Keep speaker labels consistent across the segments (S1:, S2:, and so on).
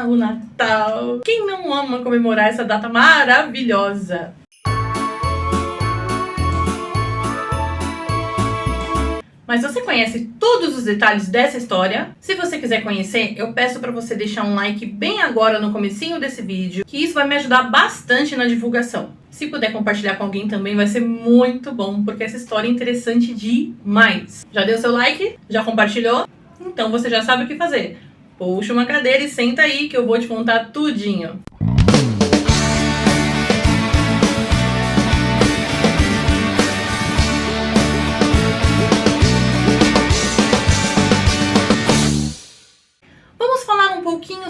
S1: o Natal! Quem não ama comemorar essa data maravilhosa? Mas você conhece todos os detalhes dessa história? Se você quiser conhecer, eu peço para você deixar um like bem agora no comecinho desse vídeo, que isso vai me ajudar bastante na divulgação. Se puder compartilhar com alguém também vai ser muito bom, porque essa história é interessante demais. Já deu seu like? Já compartilhou? Então você já sabe o que fazer. Puxa uma cadeira e senta aí que eu vou te contar tudinho.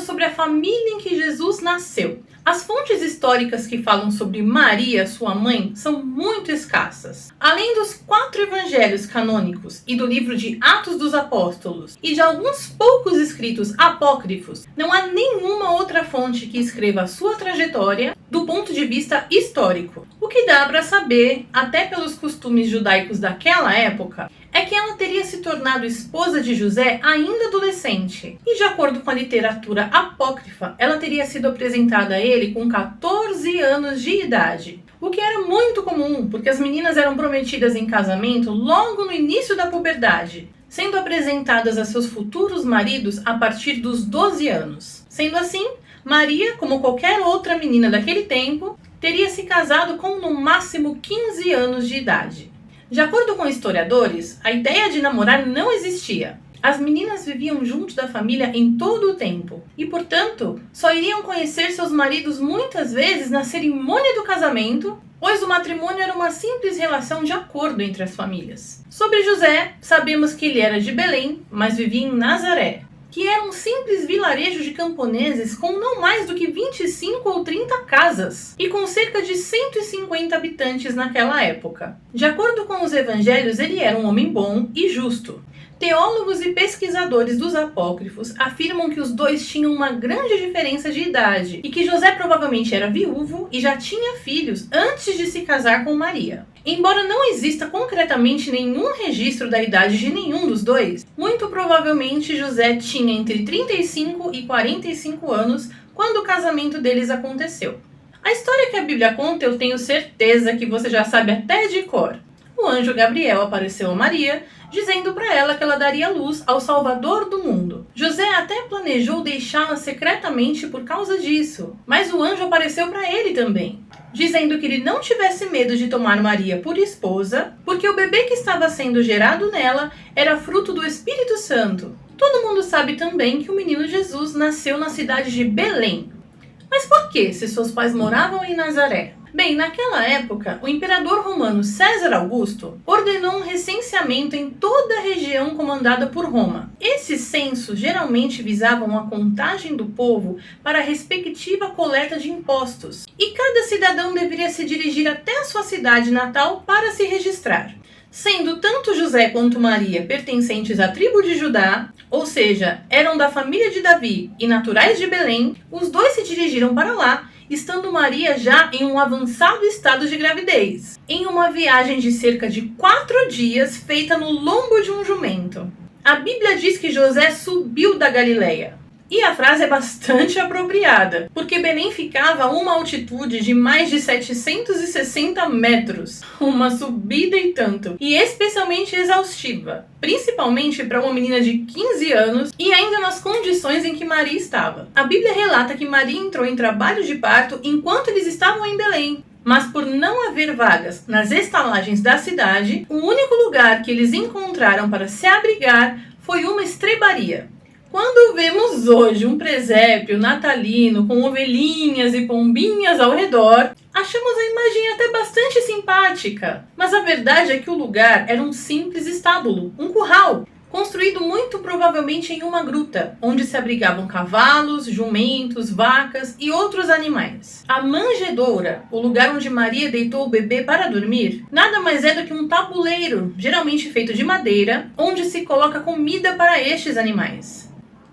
S1: Sobre a família em que Jesus nasceu. As fontes históricas que falam sobre Maria, sua mãe, são muito escassas. Além dos 4 evangelhos canônicos e do livro de Atos dos Apóstolos e de alguns poucos escritos apócrifos, não há nenhuma outra fonte que escreva a sua trajetória do ponto de vista histórico. O que dá para saber, até pelos costumes judaicos daquela época, é que ela teria se tornado esposa de José ainda adolescente. E de acordo com a literatura apócrifa, ela teria sido apresentada a ele com 14 anos de idade. O que era muito comum, porque as meninas eram prometidas em casamento logo no início da puberdade, sendo apresentadas a seus futuros maridos a partir dos 12 anos. Sendo assim, Maria, como qualquer outra menina daquele tempo, teria se casado com no máximo 15 anos de idade. De acordo com historiadores, a ideia de namorar não existia. As meninas viviam junto da família em todo o tempo e, portanto, só iriam conhecer seus maridos muitas vezes na cerimônia do casamento, pois o matrimônio era uma simples relação de acordo entre as famílias. Sobre José, sabemos que ele era de Belém, mas vivia em Nazaré, que era um simples vilarejo de camponeses com não mais do que 25 ou 30 casas e com cerca de 150 habitantes naquela época. De acordo com os evangelhos, ele era um homem bom e justo. Teólogos e pesquisadores dos apócrifos afirmam que os dois tinham uma grande diferença de idade e que José provavelmente era viúvo e já tinha filhos antes de se casar com Maria. Embora não exista concretamente nenhum registro da idade de nenhum dos dois, muito provavelmente José tinha entre 35 e 45 anos quando o casamento deles aconteceu. A história que a Bíblia conta eu tenho certeza que você já sabe até de cor. O anjo Gabriel apareceu a Maria, dizendo para ela que ela daria luz ao Salvador do mundo. José até planejou deixá-la secretamente por causa disso, mas o anjo apareceu para ele também, dizendo que ele não tivesse medo de tomar Maria por esposa, porque o bebê que estava sendo gerado nela era fruto do Espírito Santo. Todo mundo sabe também que o menino Jesus nasceu na cidade de Belém. Mas por que, se seus pais moravam em Nazaré? Bem, naquela época, o imperador romano César Augusto ordenou um recenseamento em toda a região comandada por Roma. Esses censos geralmente visavam a contagem do povo para a respectiva coleta de impostos, e cada cidadão deveria se dirigir até a sua cidade natal para se registrar. Sendo tanto José quanto Maria pertencentes à tribo de Judá, ou seja, eram da família de Davi e naturais de Belém, os dois se dirigiram para lá, estando Maria já em um avançado estado de gravidez, em uma viagem de cerca de 4 dias feita no lombo de um jumento. A Bíblia diz que José subiu da Galileia. E a frase é bastante apropriada, porque Belém ficava a uma altitude de mais de 760 metros, uma subida e tanto, e especialmente exaustiva, principalmente para uma menina de 15 anos e ainda nas condições em que Maria estava. A Bíblia relata que Maria entrou em trabalho de parto enquanto eles estavam em Belém, mas por não haver vagas nas estalagens da cidade, o único lugar que eles encontraram para se abrigar foi uma estrebaria. Quando vemos hoje um presépio natalino com ovelhinhas e pombinhas ao redor, achamos a imagem até bastante simpática. Mas a verdade é que o lugar era um simples estábulo, um curral, construído muito provavelmente em uma gruta, onde se abrigavam cavalos, jumentos, vacas e outros animais. A manjedoura, o lugar onde Maria deitou o bebê para dormir, nada mais é do que um tabuleiro, geralmente feito de madeira, onde se coloca comida para estes animais.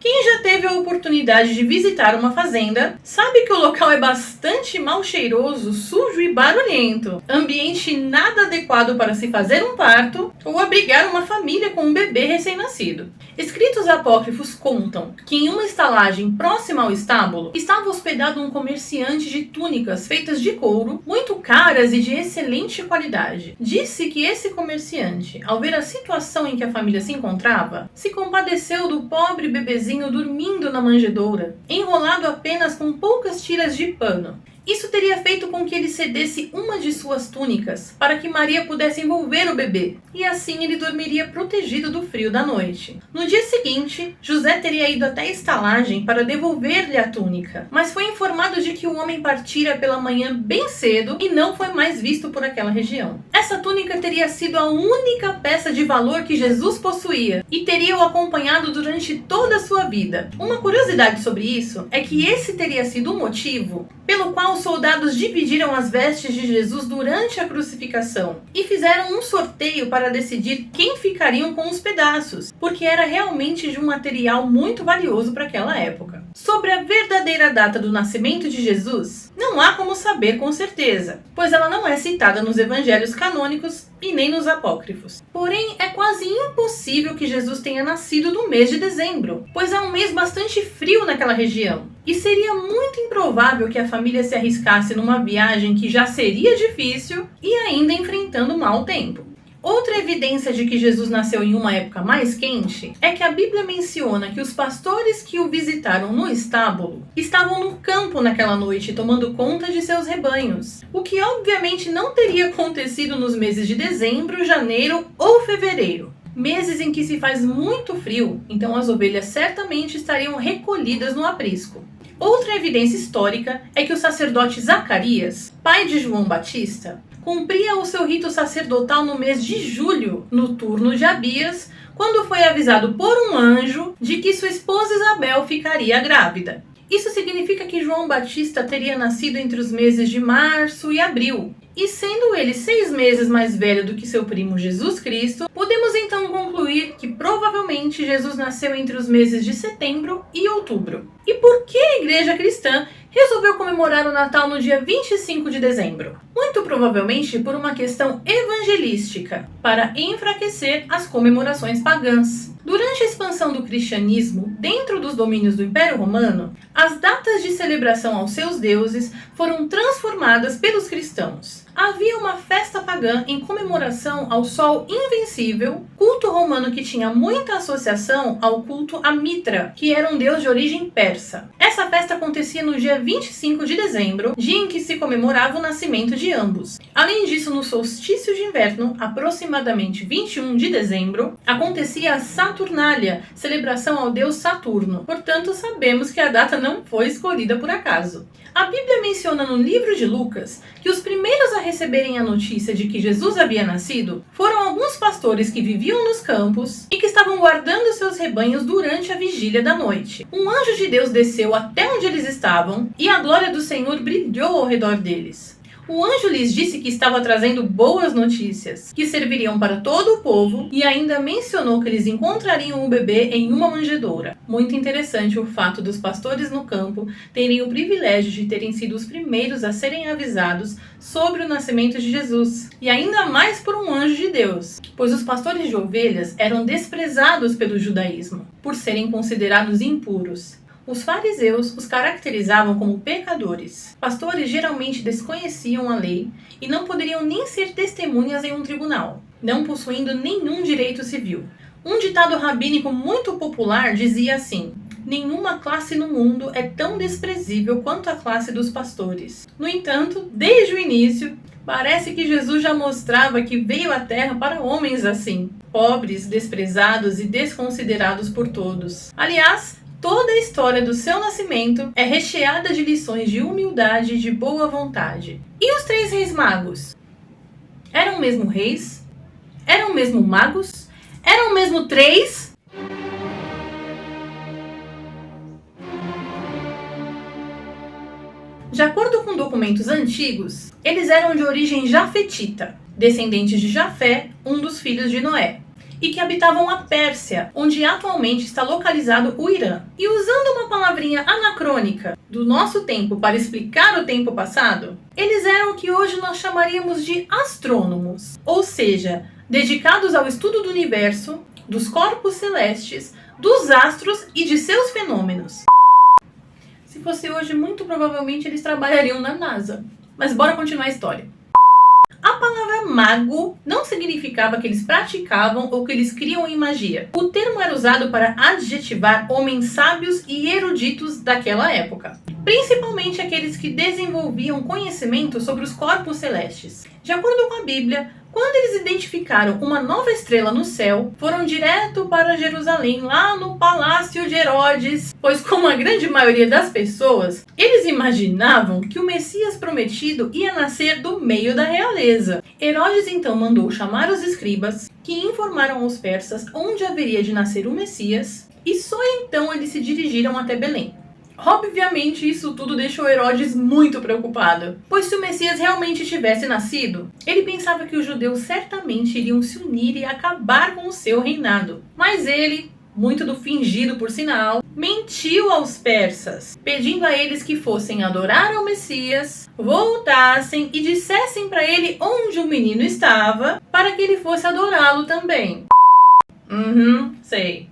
S1: Quem já teve a oportunidade de visitar uma fazenda, sabe que o local é bastante mal cheiroso, sujo e barulhento. Ambiente nada adequado para se fazer um parto ou abrigar uma família com um bebê recém-nascido. Escritos apócrifos contam que em uma estalagem próxima ao estábulo estava hospedado um comerciante de túnicas feitas de couro, muito caras e de excelente qualidade. Disse que esse comerciante, ao ver a situação em que a família se encontrava, se compadeceu do pobre bebezinho dormindo na manjedoura, enrolado apenas com poucas tiras de pano. Isso teria feito com que ele cedesse uma de suas túnicas para que Maria pudesse envolver o bebê, e assim ele dormiria protegido do frio da noite. No dia seguinte, José teria ido até a estalagem para devolver-lhe a túnica, mas foi informado de que o homem partira pela manhã bem cedo e não foi mais visto por aquela região. Essa túnica teria sido a única peça de valor que Jesus possuía e teria o acompanhado durante toda a sua vida. Uma curiosidade sobre isso é que esse teria sido o motivo pelo qual os soldados dividiram as vestes de Jesus durante a crucificação e fizeram um sorteio para decidir quem ficariam com os pedaços, porque era realmente de um material muito valioso para aquela época. Sobre a verdadeira data do nascimento de Jesus, não há como saber com certeza, pois ela não é citada nos evangelhos canônicos e nem nos apócrifos. Porém, é quase impossível que Jesus tenha nascido no mês de dezembro, pois é um mês bastante frio naquela região. E seria muito improvável que a família se arriscasse numa viagem que já seria difícil e ainda enfrentando mau tempo. Outra evidência de que Jesus nasceu em uma época mais quente é que a Bíblia menciona que os pastores que o visitaram no estábulo estavam no campo naquela noite tomando conta de seus rebanhos, o que obviamente não teria acontecido nos meses de dezembro, janeiro ou fevereiro. Meses em que se faz muito frio, então as ovelhas certamente estariam recolhidas no aprisco. Outra evidência histórica é que o sacerdote Zacarias, pai de João Batista, cumpria o seu rito sacerdotal no mês de julho, no turno de Abias, quando foi avisado por um anjo de que sua esposa Isabel ficaria grávida. Isso significa que João Batista teria nascido entre os meses de março e abril. E sendo ele 6 meses mais velho do que seu primo Jesus Cristo, podemos então concluir que provavelmente Jesus nasceu entre os meses de setembro e outubro. E por que a igreja cristã resolveu comemorar o Natal no dia 25 de dezembro? Muito provavelmente por uma questão evangelística, para enfraquecer as comemorações pagãs. Durante a expansão do cristianismo dentro dos domínios do Império Romano, as datas de celebração aos seus deuses foram transformadas pelos cristãos. Havia uma festa pagã em comemoração ao Sol Invencível, culto romano que tinha muita associação ao culto a Mitra, que era um deus de origem persa. Essa festa acontecia no dia 25 de dezembro, dia em que se comemorava o nascimento de ambos. Além disso, no solstício de inverno, aproximadamente 21 de dezembro, acontecia a Saturnália, celebração ao deus Saturno. Portanto, sabemos que a data não foi escolhida por acaso. A Bíblia menciona no livro de Lucas que os primeiros a receberem a notícia de que Jesus havia nascido foram alguns pastores que viviam nos campos e que estavam guardando seus rebanhos durante a vigília da noite. Um anjo de Deus desceu até onde eles estavam e a glória do Senhor brilhou ao redor deles. O anjo lhes disse que estava trazendo boas notícias, que serviriam para todo o povo, e ainda mencionou que eles encontrariam o bebê em uma manjedoura. Muito interessante o fato dos pastores no campo terem o privilégio de terem sido os primeiros a serem avisados sobre o nascimento de Jesus, e ainda mais por um anjo de Deus, pois os pastores de ovelhas eram desprezados pelo judaísmo, por serem considerados impuros. Os fariseus os caracterizavam como pecadores. Pastores geralmente desconheciam a lei e não poderiam nem ser testemunhas em um tribunal, não possuindo nenhum direito civil. Um ditado rabínico muito popular dizia assim: nenhuma classe no mundo é tão desprezível quanto a classe dos pastores. No entanto, desde o início, parece que Jesus já mostrava que veio à Terra para homens assim, pobres, desprezados e desconsiderados por todos. Aliás, toda a história do seu nascimento é recheada de lições de humildade e de boa vontade. E os 3 reis magos? Eram mesmo reis? Eram mesmo magos? Eram mesmo 3? De acordo com documentos antigos, eles eram de origem jafetita, descendentes de Jafé, um dos filhos de Noé. e que habitavam a Pérsia, onde atualmente está localizado o Irã. E usando uma palavrinha anacrônica do nosso tempo para explicar o tempo passado, eles eram o que hoje nós chamaríamos de astrônomos, ou seja, dedicados ao estudo do universo, dos corpos celestes, dos astros e de seus fenômenos. Se fosse hoje, muito provavelmente eles trabalhariam na NASA. Mas bora continuar a história. A palavra mago não significava que eles praticavam ou que eles criam em magia. O termo era usado para adjetivar homens sábios e eruditos daquela época, principalmente aqueles que desenvolviam conhecimento sobre os corpos celestes. De acordo com a Bíblia, quando eles identificaram uma nova estrela no céu, foram direto para Jerusalém, lá no palácio de Herodes, pois como a grande maioria das pessoas, eles imaginavam que o Messias prometido ia nascer do meio da realeza. Herodes então mandou chamar os escribas, que informaram aos persas onde haveria de nascer o Messias, e só então eles se dirigiram até Belém. Obviamente, isso tudo deixou Herodes muito preocupado, pois se o Messias realmente tivesse nascido, ele pensava que os judeus certamente iriam se unir e acabar com o seu reinado. Mas ele, muito do fingido por sinal, mentiu aos persas, pedindo a eles que fossem adorar ao Messias, voltassem e dissessem para ele onde o menino estava, para que ele fosse adorá-lo também. Sei.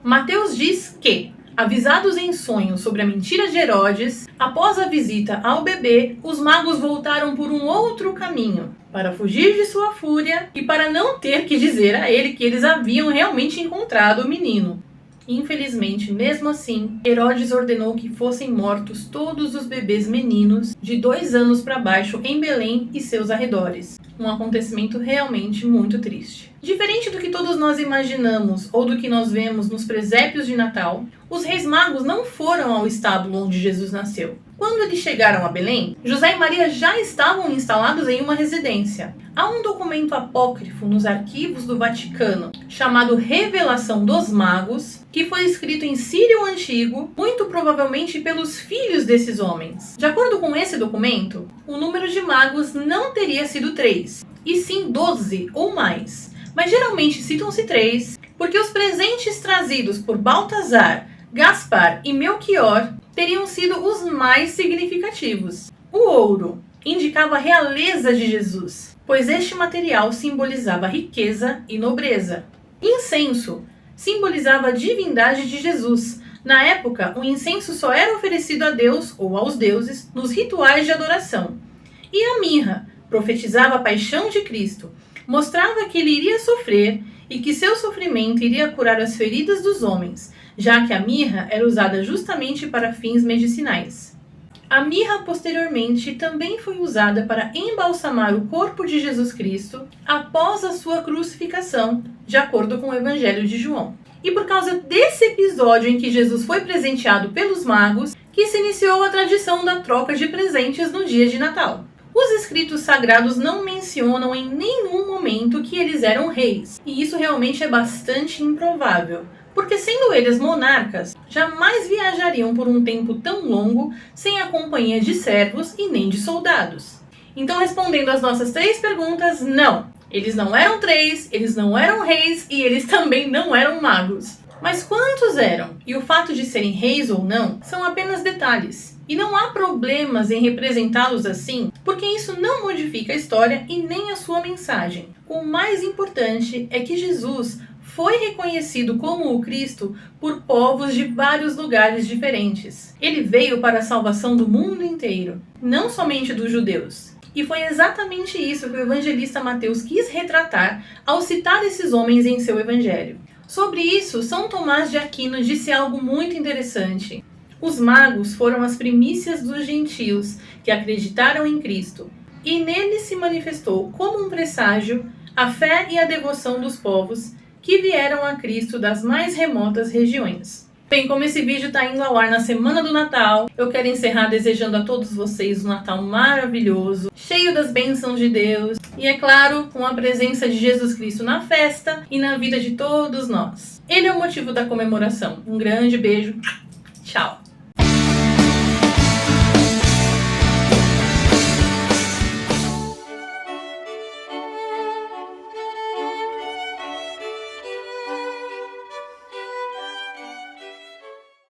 S1: Mateus diz que, avisados em sonho sobre a mentira de Herodes, após a visita ao bebê, os magos voltaram por um outro caminho, para fugir de sua fúria e para não ter que dizer a ele que eles haviam realmente encontrado o menino. Infelizmente, mesmo assim, Herodes ordenou que fossem mortos todos os bebês meninos de 2 anos para baixo em Belém e seus arredores. Um acontecimento realmente muito triste. Diferente do que todos nós imaginamos ou do que nós vemos nos presépios de Natal, os reis magos não foram ao estábulo onde Jesus nasceu. Quando eles chegaram a Belém, José e Maria já estavam instalados em uma residência. Há um documento apócrifo nos arquivos do Vaticano, chamado Revelação dos Magos, que foi escrito em sírio antigo, muito provavelmente pelos filhos desses homens. De acordo com esse documento, o número de magos não teria sido 3, e sim 12 ou mais. Mas geralmente citam-se 3, porque os presentes trazidos por Baltazar, Gaspar e Melchior teriam sido os mais significativos. O ouro indicava a realeza de Jesus, pois este material simbolizava riqueza e nobreza. Incenso simbolizava a divindade de Jesus. Na época, o incenso só era oferecido a Deus ou aos deuses nos rituais de adoração. E a mirra profetizava a paixão de Cristo, mostrava que ele iria sofrer e que seu sofrimento iria curar as feridas dos homens, já que a mirra era usada justamente para fins medicinais. A mirra posteriormente também foi usada para embalsamar o corpo de Jesus Cristo após a sua crucificação, de acordo com o Evangelho de João. E por causa desse episódio em que Jesus foi presenteado pelos magos, que se iniciou a tradição da troca de presentes no dia de Natal. Os escritos sagrados não mencionam em nenhum momento que eles eram reis, e isso realmente é bastante improvável, porque sendo eles monarcas, jamais viajariam por um tempo tão longo sem a companhia de servos e nem de soldados. Então, respondendo às nossas 3 perguntas, não, eles não eram 3, eles não eram reis e eles também não eram magos. Mas quantos eram? E o fato de serem reis ou não são apenas detalhes. E não há problemas em representá-los assim, porque isso não modifica a história e nem a sua mensagem. O mais importante é que Jesus foi reconhecido como o Cristo por povos de vários lugares diferentes. Ele veio para a salvação do mundo inteiro, não somente dos judeus. E foi exatamente isso que o evangelista Mateus quis retratar ao citar esses homens em seu evangelho. Sobre isso, São Tomás de Aquino disse algo muito interessante. Os magos foram as primícias dos gentios que acreditaram em Cristo, e nele se manifestou como um presságio a fé e a devoção dos povos que vieram a Cristo das mais remotas regiões. Bem, como esse vídeo está indo ao ar na semana do Natal, eu quero encerrar desejando a todos vocês um Natal maravilhoso, cheio das bênçãos de Deus e, é claro, com a presença de Jesus Cristo na festa e na vida de todos nós. Ele é o motivo da comemoração. Um grande beijo. Tchau!